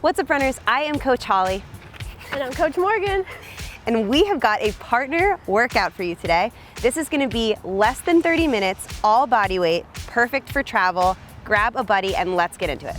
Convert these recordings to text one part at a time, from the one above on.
What's up, runners? I am Coach Holly. And I'm Coach Morgan. And we have got a partner workout for you today. This is gonna be less than 30 minutes, all body weight, perfect for travel. Grab a buddy and let's get into it.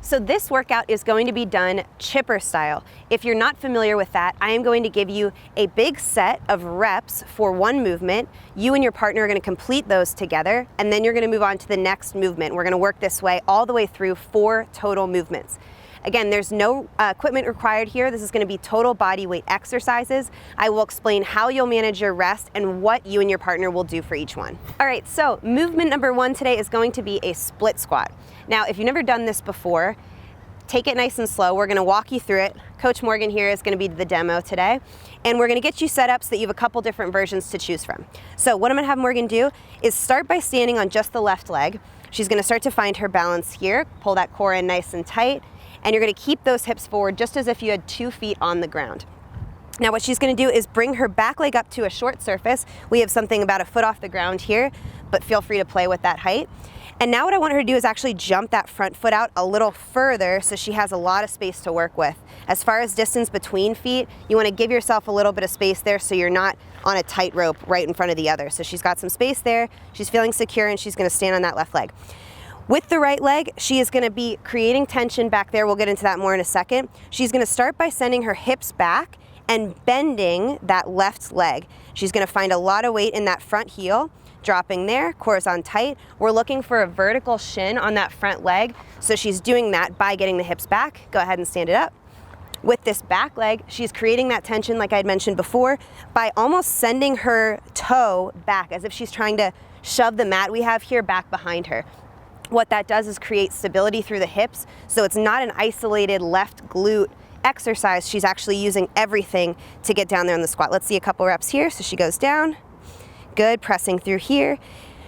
So this workout is going to be done chipper style. If you're not familiar with that, I am going to give you a big set of reps for one movement. You and your partner are going to complete those together, and then you're going to move on to the next movement. We're going to work this way all the way through 4 total movements. Again, there's no equipment required here. This is going to be total body weight exercises. I will explain how you'll manage your rest and what you and your partner will do for each one. All right, so movement number 1 today is going to be a split squat. Now, if you've never done this before, take it nice and slow. We're gonna walk you through it. Coach Morgan here is gonna be the demo today. And we're gonna get you set up so that you have a couple different versions to choose from. So what I'm gonna have Morgan do is start by standing on just the left leg. She's gonna start to find her balance here, pull that core in nice and tight, and you're gonna keep those hips forward just as if you had 2 feet on the ground. Now what she's gonna do is bring her back leg up to a short surface. We have something about a foot off the ground here, but feel free to play with that height. And now what I want her to do is actually jump that front foot out a little further so she has a lot of space to work with. As far as distance between feet, you want to give yourself a little bit of space there so you're not on a tightrope right in front of the other. So she's got some space there, she's feeling secure, and she's going to stand on that left leg. With the right leg, she is going to be creating tension back there. We'll get into that more in a second. She's going to start by sending her hips back and bending that left leg. She's going to find a lot of weight in that front heel. Dropping there, core's on tight. We're looking for a vertical shin on that front leg, so she's doing that by getting the hips back. Go ahead and stand it up. With this back leg, she's creating that tension like I'd mentioned before by almost sending her toe back as if she's trying to shove the mat we have here back behind her. What that does is create stability through the hips, so it's not an isolated left glute exercise. She's actually using everything to get down there on the squat. Let's see a couple reps here. So she goes down. Good, pressing through here.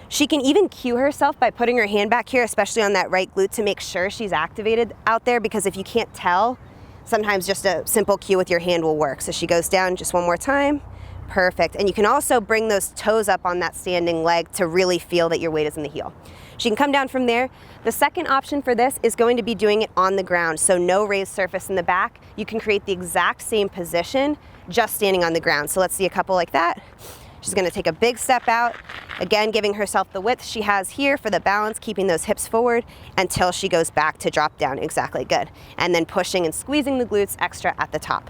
She can even cue herself by putting her hand back here, especially on that right glute, to make sure she's activated out there, because if you can't tell, sometimes just a simple cue with your hand will work. So she goes down just one more time. Perfect. And you can also bring those toes up on that standing leg to really feel that your weight is in the heel. She can come down from there. The second option for this is going to be doing it on the ground, so no raised surface in the back. You can create the exact same position just standing on the ground. So let's see a couple like that. She's gonna take a big step out, again, giving herself the width she has here for the balance, keeping those hips forward until she goes back to drop down. Exactly, good. And then pushing and squeezing the glutes extra at the top.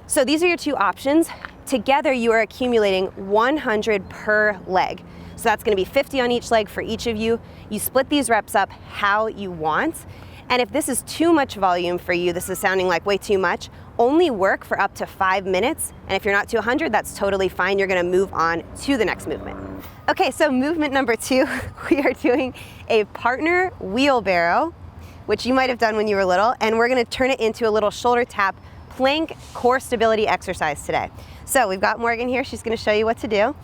So these are your 2 options. Together, you are accumulating 100 per leg. So that's gonna be 50 on each leg for each of you. You split these reps up how you want. And if this is too much volume for you, this is sounding like way too much, only work for up to 5 minutes. And if you're not to 100, that's totally fine. You're gonna move on to the next movement. Okay, so movement number 2, we are doing a partner wheelbarrow, which you might have done when you were little, and we're gonna turn it into a little shoulder tap plank core stability exercise today. So we've got Morgan here, she's gonna show you what to do.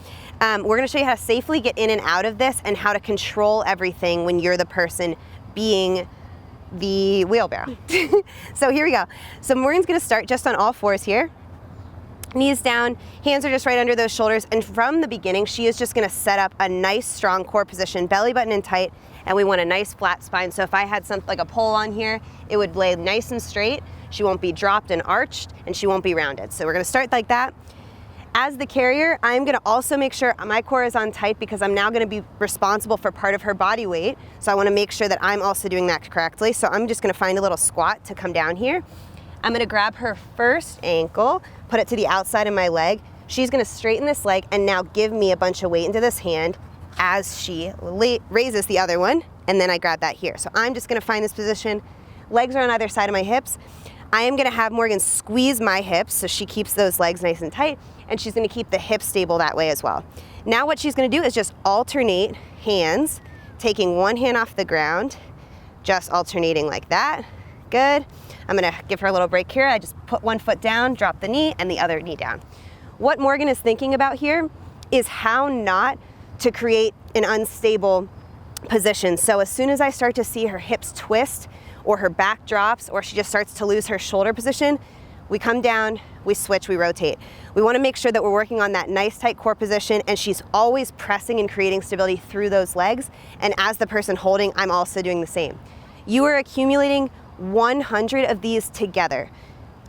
We're gonna show you how to safely get in and out of this and how to control everything when you're the person being the wheelbarrow. So here we go. So Morgan's gonna start just on all 4s here. Knees down, hands are just right under those shoulders, and from the beginning, she is just gonna set up a nice strong core position, belly button in tight, and we want a nice flat spine. So if I had something like a pole on here, it would lay nice and straight. She won't be dropped and arched, and she won't be rounded. So we're gonna start like that. As the carrier, I'm gonna also make sure my core is on tight because I'm now gonna be responsible for part of her body weight. So I wanna make sure that I'm also doing that correctly. So I'm just gonna find a little squat to come down here. I'm gonna grab her first ankle, put it to the outside of my leg. She's gonna straighten this leg and now give me a bunch of weight into this hand as she raises the other one, and then I grab that here. So I'm just gonna find this position. Legs are on either side of my hips. I am gonna have Morgan squeeze my hips so she keeps those legs nice and tight, and she's gonna keep the hips stable that way as well. Now what she's gonna do is just alternate hands, taking one hand off the ground, just alternating like that. Good. I'm gonna give her a little break here. I just put one foot down, drop the knee, and the other knee down. What Morgan is thinking about here is how not to create an unstable position. So as soon as I start to see her hips twist, or her back drops, or she just starts to lose her shoulder position, we come down, we switch, we rotate. We want to make sure that we're working on that nice tight core position, and she's always pressing and creating stability through those legs. And as the person holding, I'm also doing the same. You are accumulating 100 of these together.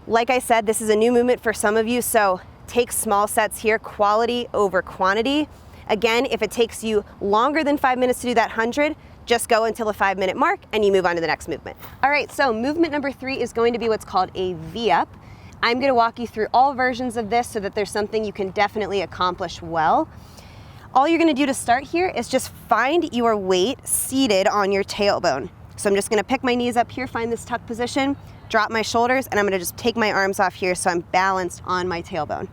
Like I said, this is a new movement for some of you, so take small sets here, quality over quantity. Again, if it takes you longer than 5 minutes to do that 100, just go until the 5-minute mark and you move on to the next movement. All right, so movement number 3 is going to be what's called a V-up. I'm gonna walk you through all versions of this so that there's something you can definitely accomplish well. All you're gonna do to start here is just find your weight seated on your tailbone. So I'm just gonna pick my knees up here, find this tuck position, drop my shoulders, and I'm gonna just take my arms off here so I'm balanced on my tailbone.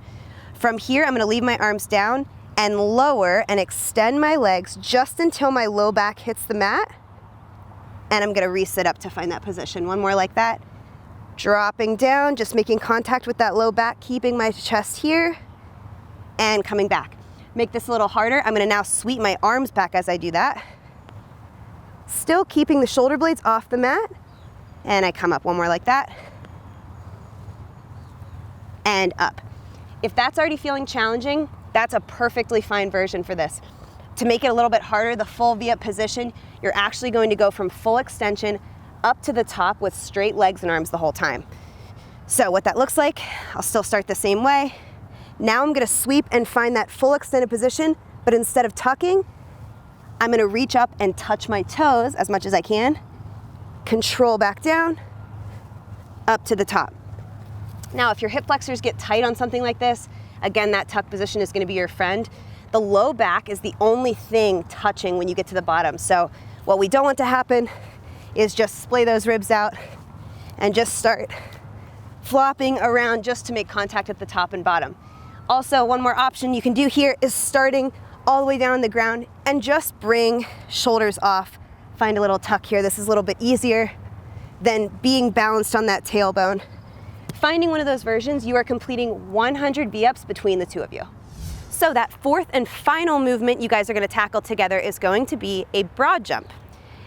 From here, I'm gonna leave my arms down and lower and extend my legs just until my low back hits the mat. And I'm gonna resit up to find that position. One more like that. Dropping down, just making contact with that low back, keeping my chest here, and coming back. Make this a little harder. I'm gonna now sweep my arms back as I do that. Still keeping the shoulder blades off the mat, and I come up. One more like that, and up. If that's already feeling challenging, that's a perfectly fine version for this. To make it a little bit harder, the full V-up position, you're actually going to go from full extension up to the top with straight legs and arms the whole time. So what that looks like, I'll still start the same way. Now I'm gonna sweep and find that full extended position, but instead of tucking, I'm gonna reach up and touch my toes as much as I can, control back down, up to the top. Now, if your hip flexors get tight on something like this, again, that tuck position is gonna be your friend. The low back is the only thing touching when you get to the bottom. So what we don't want to happen is just splay those ribs out and just start flopping around just to make contact at the top and bottom. Also, one more option you can do here is starting all the way down on the ground and just bring shoulders off. Find a little tuck here. This is a little bit easier than being balanced on that tailbone. Finding one of those versions, you are completing 100 V-ups between the two of you. So that fourth and final movement you guys are gonna tackle together is going to be a broad jump.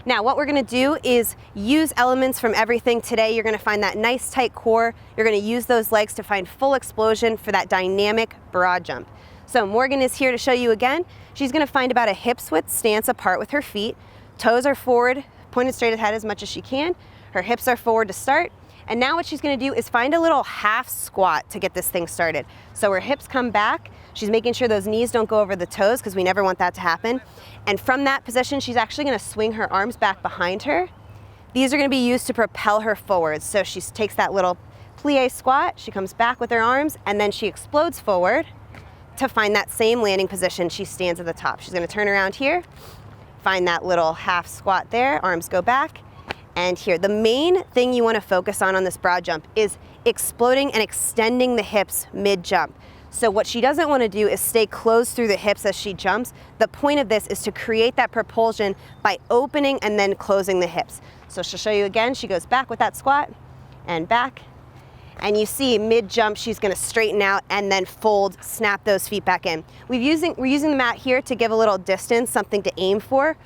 Now, what we're gonna do is use elements from everything today. You're gonna find that nice tight core. You're gonna use those legs to find full explosion for that dynamic broad jump. So Morgan is here to show you again. She's gonna find about a hips width stance apart with her feet. Toes are forward, pointed straight ahead as much as she can. Her hips are forward to start. And now what she's gonna do is find a little half squat to get this thing started. So her hips come back. She's making sure those knees don't go over the toes because we never want that to happen. And from that position, she's actually gonna swing her arms back behind her. These are gonna be used to propel her forward. So she takes that little plie squat, she comes back with her arms, and then she explodes forward to find that same landing position. She stands at the top. She's gonna turn around here, find that little half squat there, arms go back, and here. The main thing you wanna focus on this broad jump is exploding and extending the hips mid-jump. So what she doesn't want to do is stay closed through the hips as she jumps. The point of this is to create that propulsion by opening and then closing the hips. So she'll show you again. She goes back with that squat and back. And you see mid-jump, she's going to straighten out and then fold, snap those feet back in. We're using the mat here to give a little distance, something to aim for.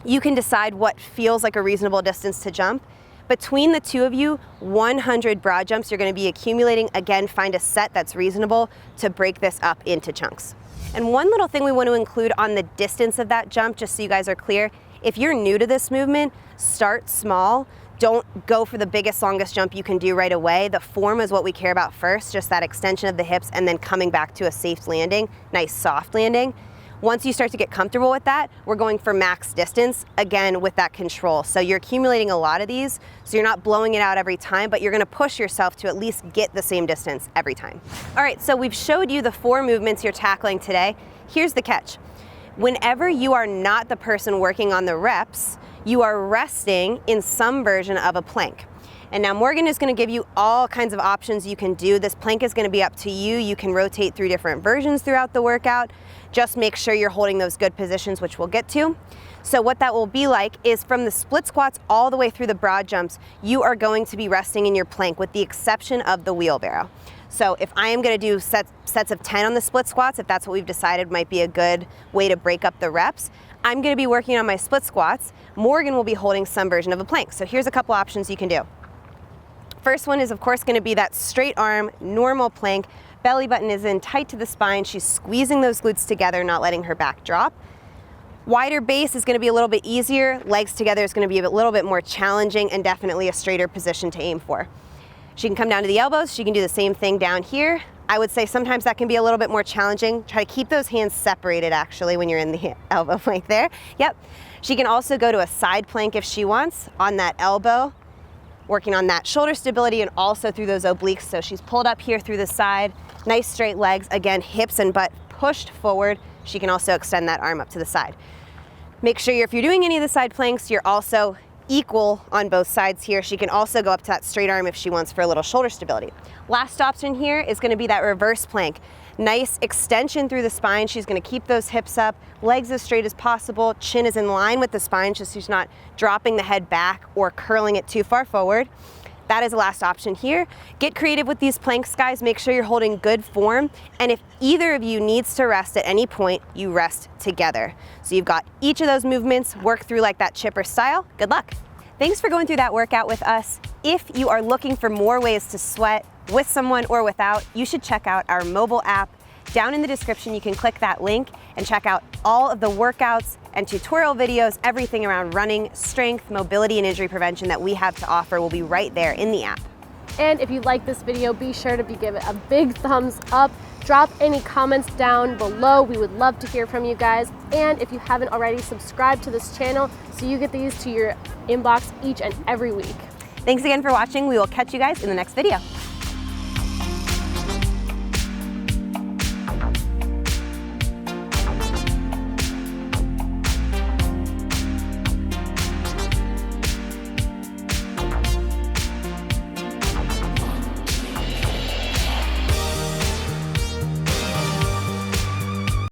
You can decide what feels like a reasonable distance to jump. Between the two of you, 100 broad jumps you're gonna be accumulating. Again, find a set that's reasonable to break this up into chunks. And one little thing we want to include on the distance of that jump, just so you guys are clear, if you're new to this movement, start small. Don't go for the biggest, longest jump you can do right away. The form is what we care about first, just that extension of the hips and then coming back to a safe landing, nice soft landing. Once you start to get comfortable with that, we're going for max distance, again, with that control. So you're accumulating a lot of these, so you're not blowing it out every time, but you're gonna push yourself to at least get the same distance every time. All right, so we've showed you the 4 movements you're tackling today. Here's the catch. Whenever you are not the person working on the reps, you are resting in some version of a plank. And now Morgan is gonna give you all kinds of options you can do. This plank is gonna be up to you. You can rotate through different versions throughout the workout. Just make sure you're holding those good positions, which we'll get to. So what that will be like is from the split squats all the way through the broad jumps, you are going to be resting in your plank with the exception of the wheelbarrow. So if I am gonna do sets of 10 on the split squats, if that's what we've decided might be a good way to break up the reps, I'm gonna be working on my split squats. Morgan will be holding some version of a plank. So here's a couple options you can do. First one is of course going to be that straight arm, normal plank. Belly button is in tight to the spine. She's squeezing those glutes together, not letting her back drop. Wider base is going to be a little bit easier. Legs together is going to be a little bit more challenging, and definitely a straighter position to aim for. She can come down to the elbows. She can do the same thing down here. I would say sometimes that can be a little bit more challenging. Try to keep those hands separated actually when you're in the elbow plank there. Yep. She can also go to a side plank if she wants on that elbow, working on that shoulder stability and also through those obliques. So she's pulled up here through the side, nice straight legs, again, hips and butt pushed forward. She can also extend that arm up to the side. Make sure if you're doing any of the side planks, you're also equal on both sides here. She can also go up to that straight arm if she wants for a little shoulder stability. Last option here is going to be that reverse plank. Nice extension through the spine. She's going to keep those hips up, legs as straight as possible, chin is in line with the spine so she's not dropping the head back or curling it too far forward. That is the last option here. Get creative with these planks, guys. Make sure you're holding good form. And if either of you needs to rest at any point, you rest together. So you've got each of those movements, work through like that chipper style. Good luck. Thanks for going through that workout with us. If you are looking for more ways to sweat with someone or without, you should check out our mobile app. Down in the description, you can click that link and check out all of the workouts and tutorial videos. Everything around running, strength, mobility, and injury prevention that we have to offer will be right there in the app. And if you like this video, be sure to give it a big thumbs up. Drop any comments down below. We would love to hear from you guys. And if you haven't already, subscribe to this channel so you get these to your inbox each and every week. Thanks again for watching. We will catch you guys in the next video.